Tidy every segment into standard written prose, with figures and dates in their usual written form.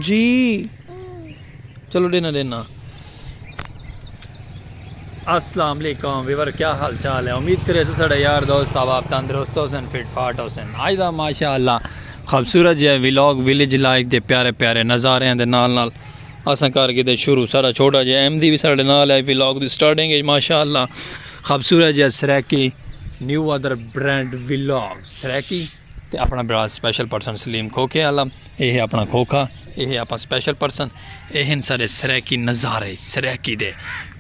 जी चलो देना देना। अस्सलाम वालेकुम वीवर, क्या हाल चाल है? उम्मीद करे तो साढ़े यार दोस्त आप तंदरुस्त होसन, फिट फाट होसन। आज दा माशाअल्लाह खूबसूरत जो विलॉग विलेज लाइफ के प्यारे प्यारे नज़ारे दे नाल असां करके दे शुरू। सारा छोटा जिहा अहमदी भी साढ़े नाल है विलॉग की स्टार्टिंग माशाअल्लाह खूबसूरत जिहा Saraiki new other brand vlog Saraiki ते अपना बड़ा स्पैशल पर्सन सलीम खोखे वाला। यह है अपना खोखा, यह है अपना स्पैशल पर्सन। यह सारे सरैकी नज़ारे सरैकी दे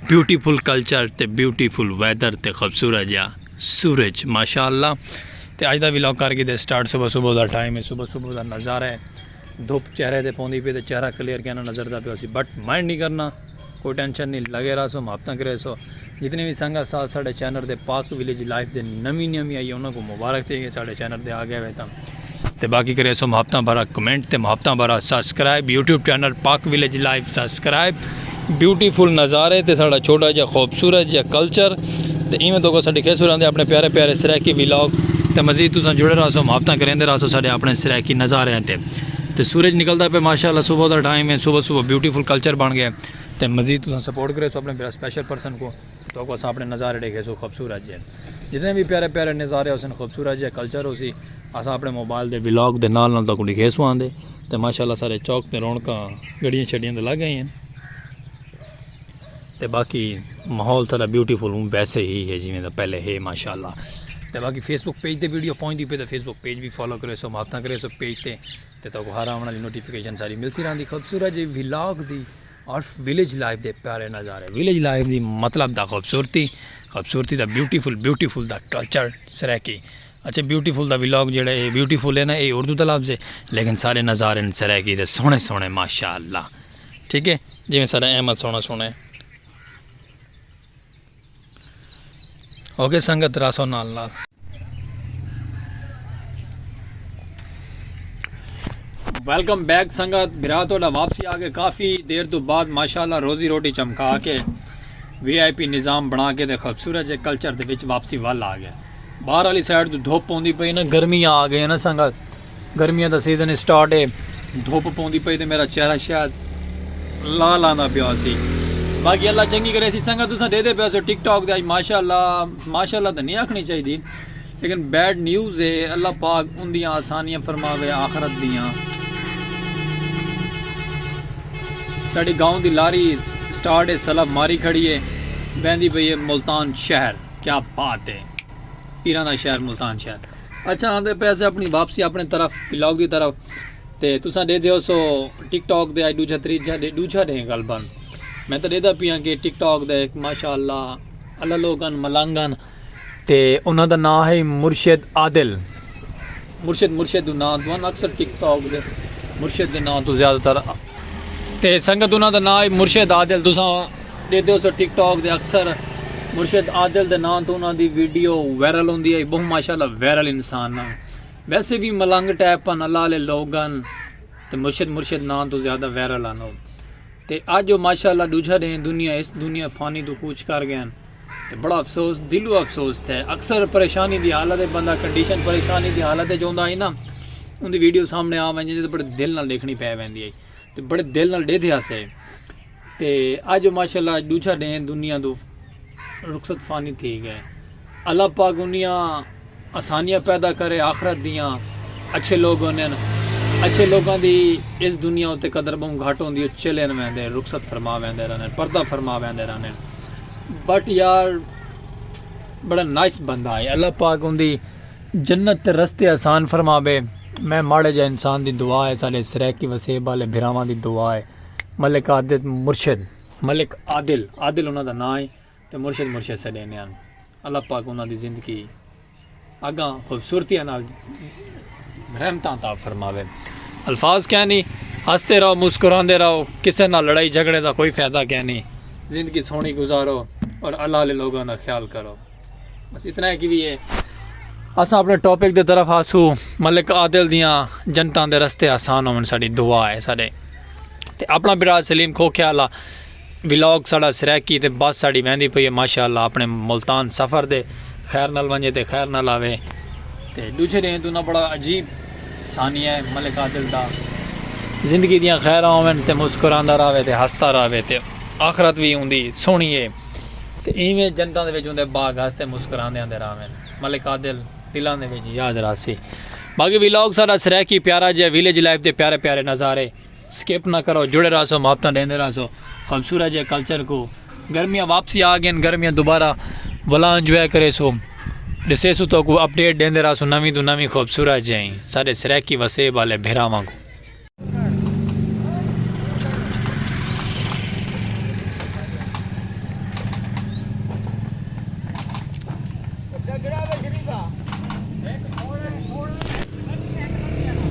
ब्यूटीफुल कल्चर ते ब्यूटीफुल वैदर ते खूबसूरत जिहा सूरज माशाअल्लाह। तो अज का विलॉग करके दे स्टार्ट सुबह सुबह का टाइम है, सुबह सुबह का नज़ारा है। धुप चेहरे पर पौंदी पे तो चेहरा क्लीयर कहना नज़रदा पे सी, बट माइंड नहीं करना, कोई टेंशन नहीं, लगे रहा सो मुहब्बत करे सो। जितने भी संगत साथ साढ़े चैनल के पाक विलेज लाइफ के नवी आई उन्होंने मुबारक थे कि साढ़े चैनल पर आ गया वे तो बाकी करे सो मुहब्बत भरा कमेंट तो मुहब्बत भरा सब्सक्राइब। यूट्यूब चैनल पाक विलेज लाइफ सब्सक्राइब। ब्यूटीफुल नज़ारे तो साढ़ा छोटा जहा खूबसूरत जहा कल्चर तो इवें तो साढ़े खेसुर आते अपने प्यारे प्यारे सरैकी विलॉग तो मजीद तुम जुड़े रहो सो मुहब्बत करेंदे रहो साढ़े अपने सरैकी नज़ारे तो सूरज निकलता पे माशाअल्लाह सुबह का टाइम है, सुबह सुबह ब्यूटीफुल कल्चर बन गया तो मजीद तुम सपोर्ट करे सो अपने मेरा स्पेशल पर्सन को तो अस अपने नज़ारे देखे सो खूबसूरत जे जितने भी प्यारे प्यारे नज़ारे उस खूबसूरत जे कल्चर हो सी अस अपने मोबाइल के विलॉग के नाल तो दिखे सो आते तो माशाअल्लाह सारे चौक ते रौनक गड्डियां छड़ियां तो लग गई हैं तो बाकी माहौल सारा ब्यूटीफुल वैसे ही है जिमें पहले है माशाअल्लाह। तो बाकी फेसबुक पेज पर वीडियो पहुँचती पे तो फेसबुक पेज भी फॉलो करे सो मुहब्बत करे सो पेज से तो हर आने वाली नोटिफिकेशन सारी मिलती रहती खूबसूरत जी विलॉग की और विलेज लाइफ के प्यारे नज़ारे विलेज लाइफ की मतलब दा खूबसूरती दा ब्यूटीफुल दा कल्चर सरैकी। अच्छा ब्यूटीफुल दा विलॉग जो ब्यूटीफुल है ना ये उर्दू का लफ्ज़ है लेकिन सारे नज़ारे सरैकी दे सोहने सोहने माशाअल्लाह। ठीक है जिमें सारा अहमद सोना सोना ओके संगत रासो नाल वेलकम बैक संगत बिरा थोड़ा वापसी आ गए काफ़ी देर तो बाद माशाअल्लाह रोज़ी रोटी चमका के VIP निज़ाम बना के खूबसूरत जे कल्चर के विच वापसी वाल आ गया। बाहर वाली साइड तो धुप पौंदी पई ना, गर्मियाँ आ गई ना संगत, गर्मियाँ का सीजन स्टार्ट है, धुप पौंदी पई तो मेरा चेहरा शायद लाल आंदा पिया सी। बाकी अल्लाह चंगी करे सी संगत तुसां दे दे पे टिकटॉक दे माशाअल्लाह तो नहीं आखनी चाहिए लेकिन बैड न्यूज़ है। अल्लाह पाक उनदियां आसानियां फरमावे आखरत दियां। साड़ी गाँव की लारी स्टार्ट है, सलब मारी खड़ी है, बहती पई है मुल्तान शहर। क्या बात है, पीरां दा शहर मुल्तान शहर। अच्छा आते पैसे अपनी वापसी अपने तरफ विलॉग की तरफ तो तुसां दे दियो सो टिकटॉक दे दूजा डे गल बन मैं तो देता पिया कि टिकटॉक दे माशाअल्लाह अल्लाह लोगन मलंगन तो उन्होंने नाम है मुर्शिद आदिल। मुर्शिद नाम तो अक्सर टिकटॉक दे मुर्शिद के नाम तो ज़्यादातर तो संगत उन्होंने नाम है मुर्शिद आदिल। तुसां दे दो सो टिकटॉक दे अक्सर मुर्शिद आदिल के नाम तो उन्होंने वीडियो वायरल होंदी है, बहुत माशाअल्लाह वायरल इंसान है। वैसे भी मलंग टाइप अल्लाह वाले लोगन तो मुर्शिद नाम तो ज़्यादा वायरल आना तो अज जो माशाअल्लाह दूजा डे इस दुनिया फानी तो कूच कर गए तो बड़ा अफसोस दिलो अफसोस है। अक्सर परेशानी की हालत है, बंदा कंडीशन परेशानी की हालत है चाहता है ना उनकी वीडियो सामने आ वजे तो बड़े दिल नाल देखनी पै पैंदी है तो बड़े दिल नाल देदे असे तो अज जो माशाअल्लाह दूजा डे दुनिया तो रुखसत फानी थी गए। अल्लाह पाक उन्नियां आसानियाँ पैदा करे आखरत दियाँ। अच्छे लोग होने अच्छे लोगों की इस दुनिया उत्ते कदर बहुत घट होंदी, चले वैंदे रुखसत फरमा वैंदे रहने, पर्दा फरमा वैंदे रहने। बट यार बड़ा नाइस बंदा है, अल्लाह पाक उनकी जन्नत के रस्ते आसान फरमावे। मैं माड़े जा इंसान की दुआ है, सारे सरैकी वसेब वाले बिरावां की दुआ है। मलिक आदिल उन्होंने नाम है तो मुर्शिद सडेने अल्लाह पाक उन्होंने जिंदगी अगा खूबसूरतियां नाल रहमतां ता फरमावे। अल्फाज क्या नहीं, हंसते रहो मुस्कुराते रहो, किसी ना लड़ाई झगड़े का कोई फ़ायदा क्या नहीं, ज़िंदगी सोहनी गुजारो और अल्लाह वाले लोगों का ख्याल करो। बस इतना है कि भी है अस अपने टॉपिक की तरफ आसू। मलिक आदिल दियाँ जनता के रस्ते आसान होवन साड़ी दुआ है साढ़े तो अपना बिरा सलीम खोखे वाला विलॉग साड़ा सरैकी तो बस साड़ी वहदी पई है माशाअल्लाह। अपने मुल्तान सफ़र दे खैर नाल वंजे तो खैर नाल आवे तो दूसरे दिन तो ना बड़ा अजीब सानिया है मलिक आदिल का जिंदगी दियां खैरां होवन ते मुस्कुरांदा रहे ते हसदा रहे ते आखरत भी हुंदी सोहनी है ते इवें जनता दे विच हुंदे बाग हसते मुस्कुरांदे आंदे रहे मलिक आदिल दिलां दे विच याद रासी। बाकी व्लॉग सारा सरैकी प्यारा जे विलेज लाइफ दे प्यारे प्यारे नज़ारे स्किप ना करो, जुड़े रहो, मुहब्बत देंदे रहो खूबसूरत जे कल्चर को। गर्मियाँ वापसी आ गई, गर्मियाँ दोबारा वाला इंजॉय करे सो ॾिसे सो तो को अपडेट देंदे रहो नवी तो नवी खूबसूरत जई सारे सरैकी वसेब वाले भेरावां को।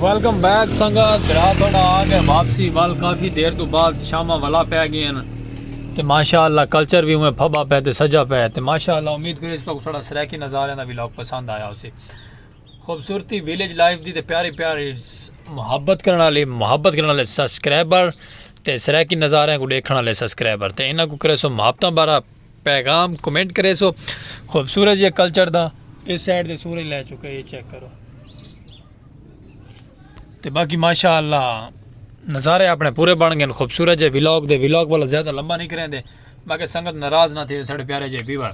वेलकम बैक संगत, रात थोड़ा आ गया वापसी वाल काफ़ी देर तो बाद शामा वाला पै गए हैं तो माशाअल्लाह कल्चर भी उमें फबा पे तो सजा पे तो माशाअल्लाह। उम्मीद करें इस वक्त थोड़ा सरैकी नज़ारे का व्लॉग पसंद आया उसे। खूबसूरती विलेज लाइफ दी ते प्यारी प्यारी मुहब्बत करने वाले सब्सक्राइबर ते सरैकी नज़ारे को देखने वाले सब्सक्राइबर तो इन्हों को करे सो मुहब्बत बारा पैगाम कमेंट करे सो खूबसूरत जे कल्चर दा। इस साइड दे सूरज लै चुके ये चेक करो तो बाकी माशाअल्लाह नज़ारे अपने पूरे बन गए खूबसूरत जे व्लॉग वाला ज़्यादा लंबा नहीं करेंगे बाकी संगत नाराज़ ना थे साढ़े प्यारे जे व्यूअर।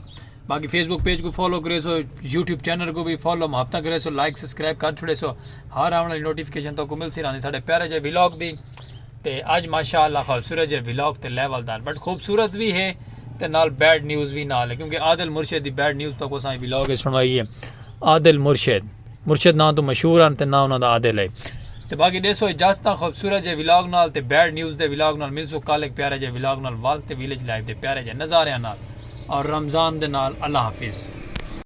बाकी फेसबुक पेज को फॉलो करे सो, यूट्यूब चैनल को भी फॉलो मुहब्बत करे सो, लाइक सब्सक्राइब कर छोड़े सो, हर आने वाली नोटिफिकेशन तो को मिल सी रही साढ़े प्यारे जे व्लॉग दी। तो अज माशाअल्लाह खूबसूरत जे व्लॉग तो लेवलदार बट खूबसूरत भी है तो नाल बैड न्यूज़ भी नाल है क्योंकि आदिल मुर्शद की बैड न्यूज़ तो को असां व्लॉग सुनवाई है। आदिल मुर्शद ना तो मशहूर हैं तो ना उन्होंने आदिल है। तो बाकी देसो इजाजत खूबसूरत जे व्लॉग नाल ते बैड न्यूज़ दे व्लॉग नाल मिल सो कल एक प्यारे जे व्लॉग नाल वाल ते विलेज लाइफ दे प्यारे जे नज़ारे नाल और रमज़ान दे नाल। अल्लाह हाफिज़।